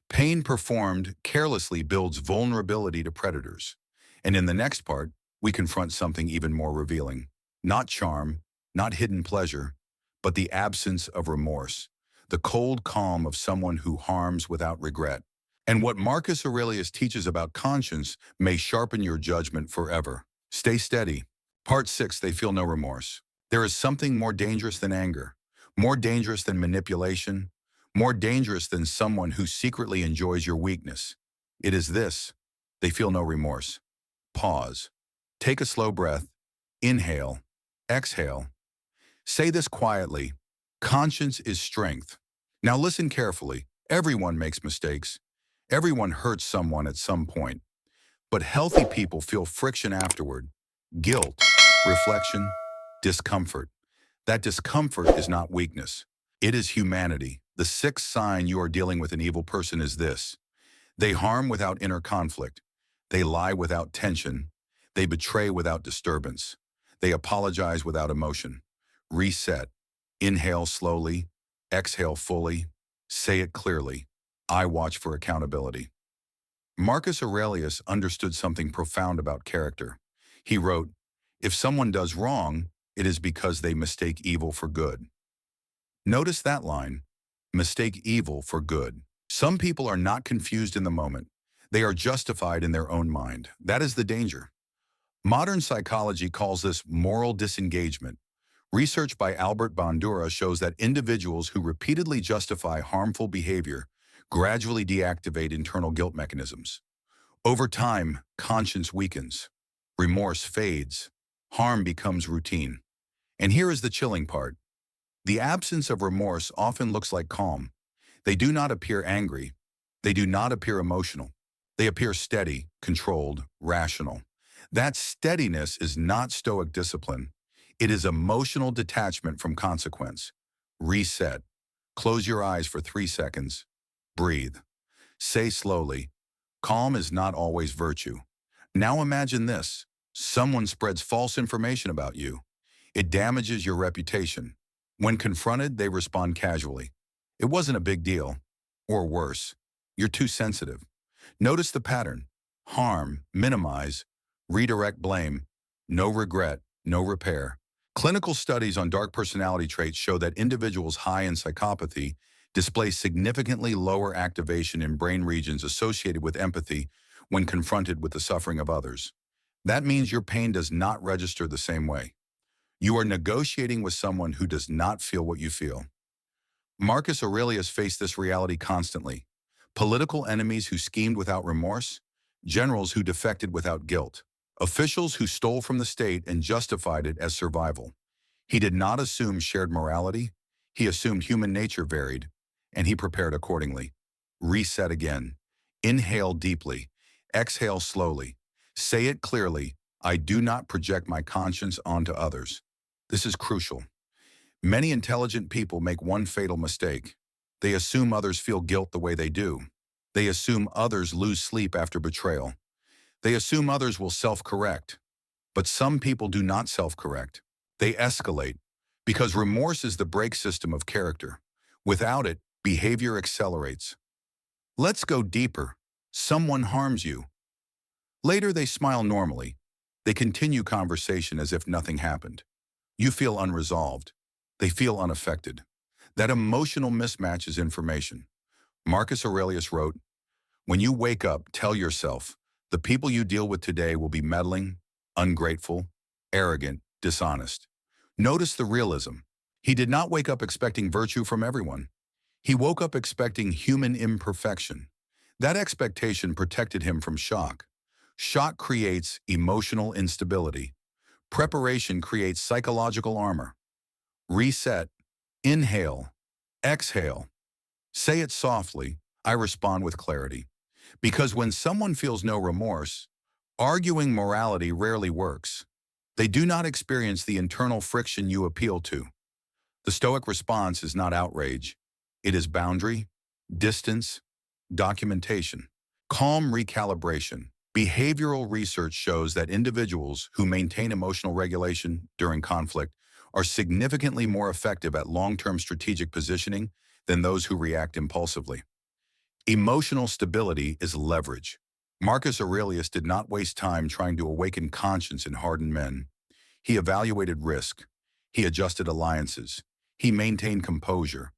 Pain performed carelessly builds vulnerability to predators. And in the next part, we confront something even more revealing. Not charm, not hidden pleasure, but the absence of remorse. The cold calm of someone who harms without regret. And what Marcus Aurelius teaches about conscience may sharpen your judgment forever. Stay steady. Part 6, they feel no remorse. There is something more dangerous than anger, more dangerous than manipulation, more dangerous than someone who secretly enjoys your weakness. It is this: they feel no remorse. Pause. Take a slow breath. Inhale. Exhale. Say this quietly. Conscience is strength. Now listen carefully. Everyone makes mistakes. Everyone hurts someone at some point. But healthy people feel friction afterward. Guilt, reflection, discomfort. That discomfort is not weakness. It is humanity. The sixth sign you are dealing with an evil person is this: they harm without inner conflict. They lie without tension. They betray without disturbance. They apologize without emotion. Reset. Inhale slowly. Exhale fully. Say it clearly. I watch for accountability. Marcus Aurelius understood something profound about character. He wrote, "If someone does wrong, it is because they mistake evil for good." Notice that line, mistake evil for good. Some people are not confused in the moment. They are justified in their own mind. That is the danger. Modern psychology calls this moral disengagement. Research by Albert Bandura shows that individuals who repeatedly justify harmful behavior gradually deactivate internal guilt mechanisms. Over time, conscience weakens. Remorse fades. Harm becomes routine. And here is the chilling part. The absence of remorse often looks like calm. They do not appear angry. They do not appear emotional. They appear steady, controlled, rational. That steadiness is not stoic discipline. It is emotional detachment from consequence. Reset. Close your eyes for 3 seconds. Breathe. Say slowly, calm is not always virtue. Now imagine this. Someone spreads false information about you. It damages your reputation. When confronted, they respond casually. It wasn't a big deal. Or worse, you're too sensitive. Notice the pattern. Harm, minimize, redirect blame, no regret, no repair. Clinical studies on dark personality traits show that individuals high in psychopathy display significantly lower activation in brain regions associated with empathy when confronted with the suffering of others. That means your pain does not register the same way. You are negotiating with someone who does not feel what you feel. Marcus Aurelius faced this reality constantly. Political enemies who schemed without remorse, generals who defected without guilt, officials who stole from the state and justified it as survival. He did not assume shared morality. He assumed human nature varied, and he prepared accordingly. Reset again. Inhale deeply. Exhale slowly. Say it clearly. I do not project my conscience onto others. This is crucial. Many intelligent people make one fatal mistake. They assume others feel guilt the way they do. They assume others lose sleep after betrayal. They assume others will self-correct. But some people do not self-correct. They escalate, because remorse is the brake system of character. Without it, behavior accelerates. Let's go deeper. Someone harms you. Later, they smile normally. They continue conversation as if nothing happened. You feel unresolved. They feel unaffected. That emotional mismatch is information. Marcus Aurelius wrote, "When you wake up, tell yourself, the people you deal with today will be meddling, ungrateful, arrogant, dishonest." Notice the realism. He did not wake up expecting virtue from everyone. He woke up expecting human imperfection. That expectation protected him from shock. Shock creates emotional instability. Preparation creates psychological armor. Reset. Inhale. Exhale. Say it softly. I respond with clarity. Because when someone feels no remorse, arguing morality rarely works. They do not experience the internal friction you appeal to. The Stoic response is not outrage. It is boundary, distance, documentation, calm recalibration. Behavioral research shows that individuals who maintain emotional regulation during conflict are significantly more effective at long-term strategic positioning than those who react impulsively. Emotional stability is leverage. Marcus Aurelius did not waste time trying to awaken conscience in hardened men. He evaluated risk. He adjusted alliances. He maintained composure.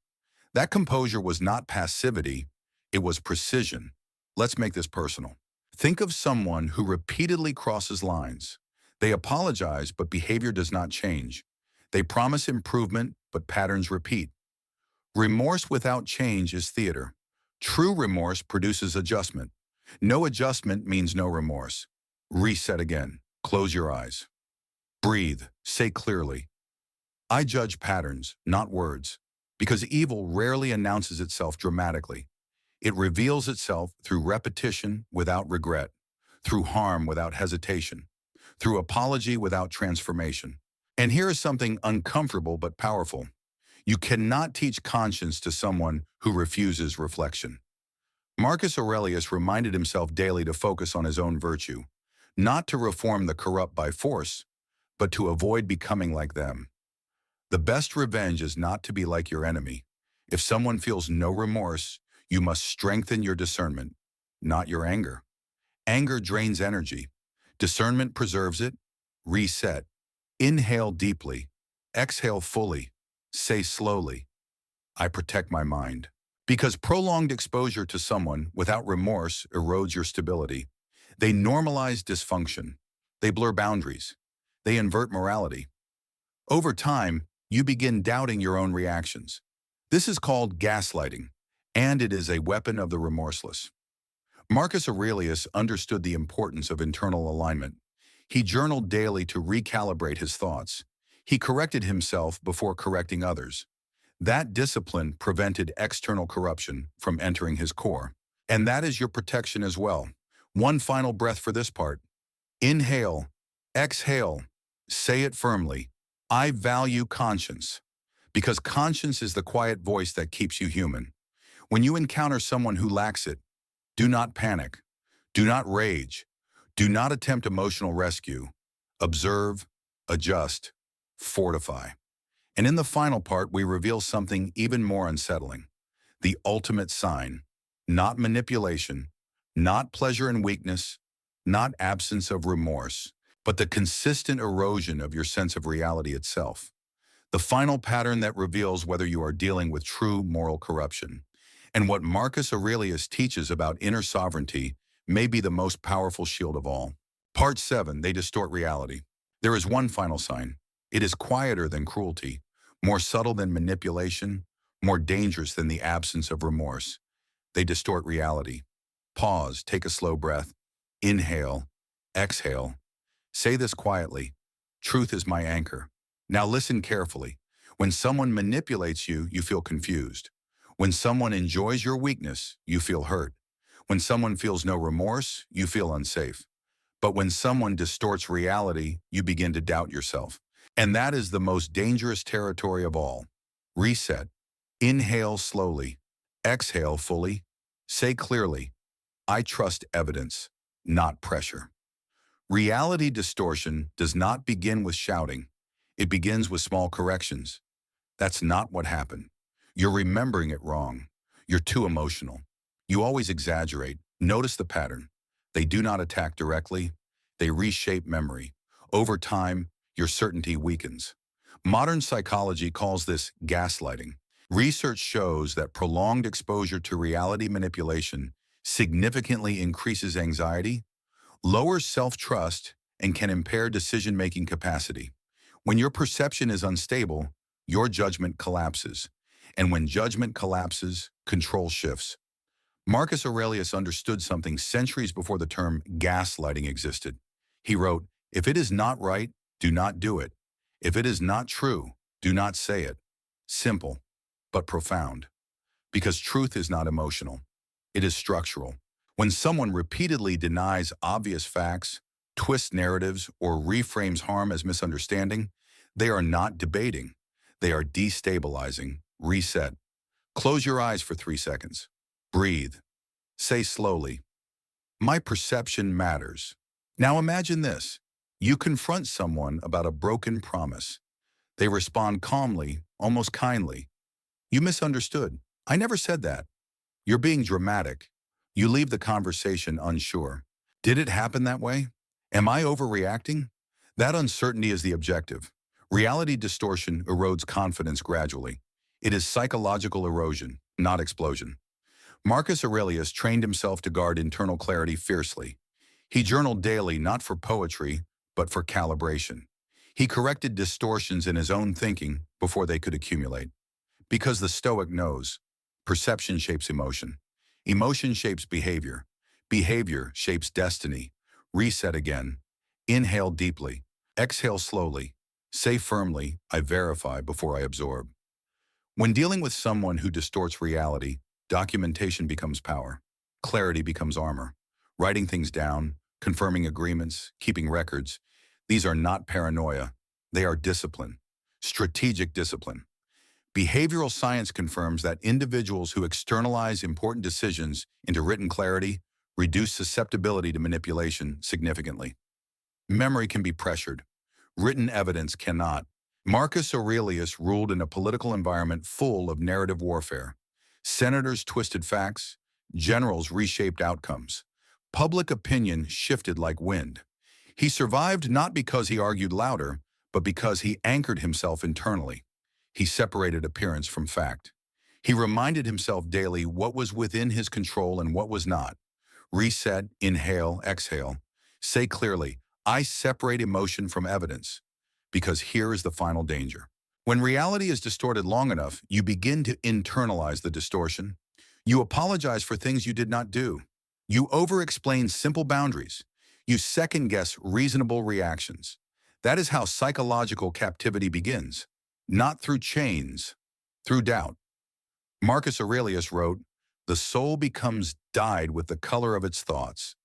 That composure was not passivity, it was precision. Let's make this personal. Think of someone who repeatedly crosses lines. They apologize, but behavior does not change. They promise improvement, but patterns repeat. Remorse without change is theater. True remorse produces adjustment. No adjustment means no remorse. Reset again. Close your eyes. Breathe. Say clearly, I judge patterns, not words, because evil rarely announces itself dramatically. It reveals itself through repetition without regret, through harm without hesitation, through apology without transformation. And here is something uncomfortable but powerful. You cannot teach conscience to someone who refuses reflection. Marcus Aurelius reminded himself daily to focus on his own virtue, not to reform the corrupt by force, but to avoid becoming like them. The best revenge is not to be like your enemy. If someone feels no remorse, you must strengthen your discernment, not your anger. Anger drains energy. Discernment preserves it. Reset. Inhale deeply. Exhale fully. Say slowly, I protect my mind. Because prolonged exposure to someone without remorse erodes your stability. They normalize dysfunction. They blur boundaries. They invert morality. Over time, you begin doubting your own reactions. This is called gaslighting, and it is a weapon of the remorseless. Marcus Aurelius understood the importance of internal alignment. He journaled daily to recalibrate his thoughts. He corrected himself before correcting others. That discipline prevented external corruption from entering his core. And that is your protection as well. One final breath for this part. Inhale, exhale, say it firmly. I value conscience. Because conscience is the quiet voice that keeps you human. When you encounter someone who lacks it, do not panic. Do not rage. Do not attempt emotional rescue. Observe, adjust, fortify. And in the final part, we reveal something even more unsettling. The ultimate sign, not manipulation, not pleasure and weakness, not absence of remorse, but the consistent erosion of your sense of reality itself. The final pattern that reveals whether you are dealing with true moral corruption. And what Marcus Aurelius teaches about inner sovereignty may be the most powerful shield of all. Part 7, they distort reality. There is one final sign. It is quieter than cruelty, more subtle than manipulation, more dangerous than the absence of remorse. They distort reality. Pause, take a slow breath. Inhale, exhale. Say this quietly. Truth is my anchor. Now listen carefully. When someone manipulates you, you feel confused. When someone enjoys your weakness, you feel hurt. When someone feels no remorse, you feel unsafe. But when someone distorts reality, you begin to doubt yourself. And that is the most dangerous territory of all. Reset. Inhale slowly. Exhale fully. Say clearly, I trust evidence, not pressure. Reality distortion does not begin with shouting. It begins with small corrections. That's not what happened. You're remembering it wrong. You're too emotional. You always exaggerate. Notice the pattern. They do not attack directly. They reshape memory. Over time, your certainty weakens. Modern psychology calls this gaslighting. Research shows that prolonged exposure to reality manipulation significantly increases anxiety, lowers self-trust, and can impair decision-making capacity. When your perception is unstable, your judgment collapses. And when judgment collapses, control shifts. Marcus Aurelius understood something centuries before the term gaslighting existed. He wrote, if it is not right, do not do it. If it is not true, do not say it. Simple, but profound. Because truth is not emotional. It is structural. When someone repeatedly denies obvious facts, twists narratives, or reframes harm as misunderstanding, they are not debating. They are destabilizing. Reset. Close your eyes for 3 seconds. Breathe. Say slowly, "My perception matters." Now imagine this. You confront someone about a broken promise. They respond calmly, almost kindly. "You misunderstood. I never said that." You're being dramatic. You leave the conversation unsure. Did it happen that way? Am I overreacting? That uncertainty is the objective. Reality distortion erodes confidence gradually. It is psychological erosion, not explosion. Marcus Aurelius trained himself to guard internal clarity fiercely. He journaled daily not for poetry, but for calibration. He corrected distortions in his own thinking before they could accumulate. Because the Stoic knows, perception shapes emotion. Emotion shapes behavior. Behavior shapes destiny. Reset again. Inhale deeply. Exhale slowly. Say firmly, "I verify before I absorb." When dealing with someone who distorts reality, documentation becomes power. Clarity becomes armor. Writing things down, confirming agreements, keeping records, these are not paranoia. They are discipline. Strategic discipline. Behavioral science confirms that individuals who externalize important decisions into written clarity reduce susceptibility to manipulation significantly. Memory can be pressured. Written evidence cannot. Marcus Aurelius ruled in a political environment full of narrative warfare. Senators twisted facts, generals reshaped outcomes. Public opinion shifted like wind. He survived not because he argued louder, but because he anchored himself internally. He separated appearance from fact. He reminded himself daily what was within his control and what was not. Reset, inhale, exhale. Say clearly, "I separate emotion from evidence." Because here is the final danger. When reality is distorted long enough, you begin to internalize the distortion. You apologize for things you did not do. You over-explain simple boundaries. You second-guess reasonable reactions. That is how psychological captivity begins. Not through chains, through doubt. Marcus Aurelius wrote, "The soul becomes dyed with the color of its thoughts."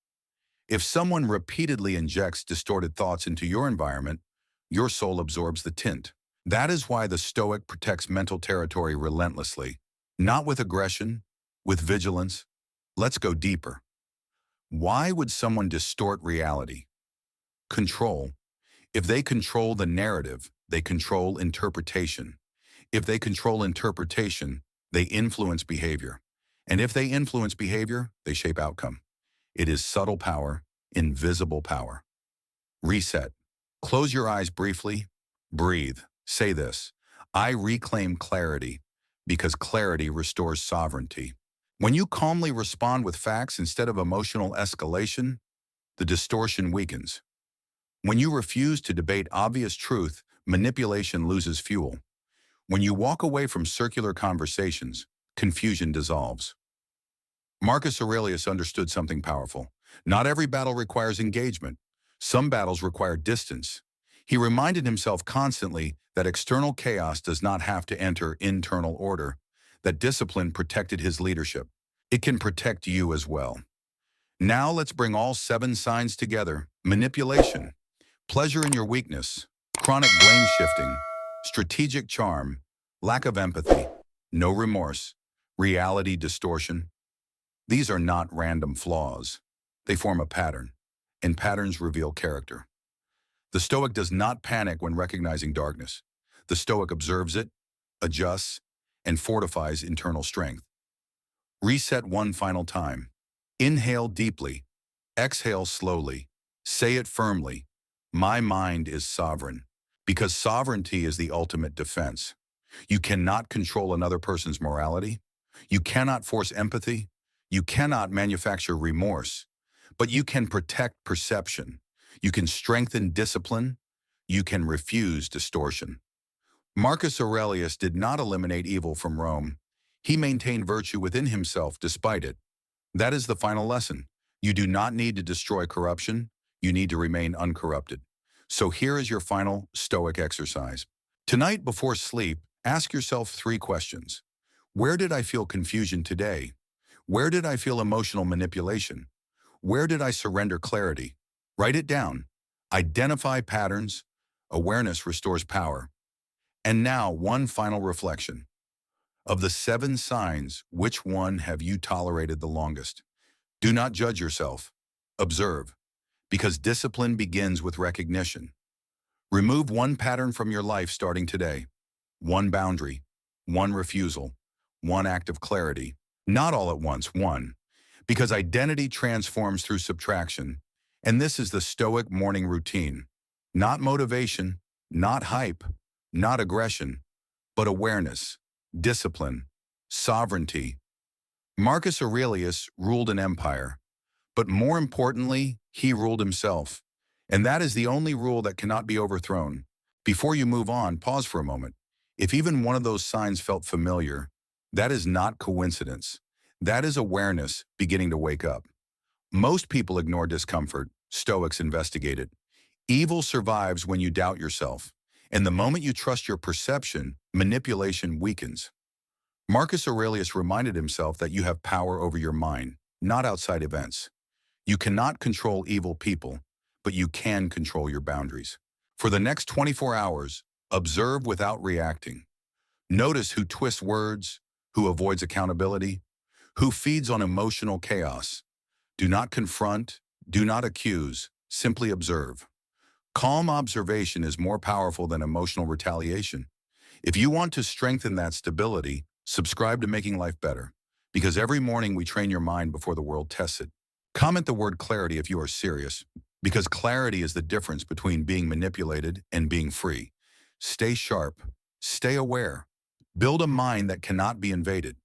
If someone repeatedly injects distorted thoughts into your environment, your soul absorbs the tint. That is why the Stoic protects mental territory relentlessly. Not with aggression, with vigilance. Let's go deeper. Why would someone distort reality? Control. If they control the narrative, they control interpretation. If they control interpretation, they influence behavior. And if they influence behavior, they shape outcome. It is subtle power, invisible power. Reset. Close your eyes briefly. Breathe. Say this, "I reclaim clarity," because clarity restores sovereignty. When you calmly respond with facts instead of emotional escalation, the distortion weakens. When you refuse to debate obvious truth, manipulation loses fuel. When you walk away from circular conversations, confusion dissolves. Marcus Aurelius understood something powerful. Not every battle requires engagement. Some battles require distance. He reminded himself constantly that external chaos does not have to enter internal order, that discipline protected his leadership. It can protect you as well. Now let's bring all 7 signs together. Manipulation, pleasure in your weakness, chronic blame shifting, strategic charm, lack of empathy, no remorse, reality distortion. These are not random flaws. They form a pattern, and patterns reveal character. The Stoic does not panic when recognizing darkness. The Stoic observes it, adjusts, and fortifies internal strength. Reset one final time. Inhale deeply. Exhale slowly. Say it firmly. "My mind is sovereign." Because sovereignty is the ultimate defense. You cannot control another person's morality. You cannot force empathy. You cannot manufacture remorse. But you can protect perception. You can strengthen discipline. You can refuse distortion. Marcus Aurelius did not eliminate evil from Rome. He maintained virtue within himself despite it. That is the final lesson. You do not need to destroy corruption. You need to remain uncorrupted. So here is your final Stoic exercise. Tonight before sleep, ask yourself 3 questions. Where did I feel confusion today? Where did I feel emotional manipulation? Where did I surrender clarity? Write it down. Identify patterns. Awareness restores power. And now, one final reflection. Of the 7 signs, which one have you tolerated the longest? Do not judge yourself. Observe, because discipline begins with recognition. Remove one pattern from your life starting today. One boundary, one refusal, one act of clarity. Not all at once, one. Because identity transforms through subtraction. And this is the Stoic morning routine. Not motivation, not hype, not aggression, but awareness, discipline, sovereignty. Marcus Aurelius ruled an empire, but more importantly, he ruled himself. And that is the only rule that cannot be overthrown. Before you move on, pause for a moment. If even one of those signs felt familiar, that is not coincidence. That is awareness beginning to wake up. Most people ignore discomfort. Stoics investigate it. Evil survives when you doubt yourself. And the moment you trust your perception, manipulation weakens. Marcus Aurelius reminded himself that you have power over your mind, not outside events. You cannot control evil people, but you can control your boundaries. For the next 24 hours, observe without reacting. Notice who twists words, who avoids accountability, who feeds on emotional chaos. Do not confront, do not accuse, simply observe. Calm observation is more powerful than emotional retaliation. If you want to strengthen that stability, subscribe to Making Life Better, because every morning we train your mind before the world tests it. Comment the word clarity if you are serious, because clarity is the difference between being manipulated and being free. Stay sharp, stay aware, build a mind that cannot be invaded.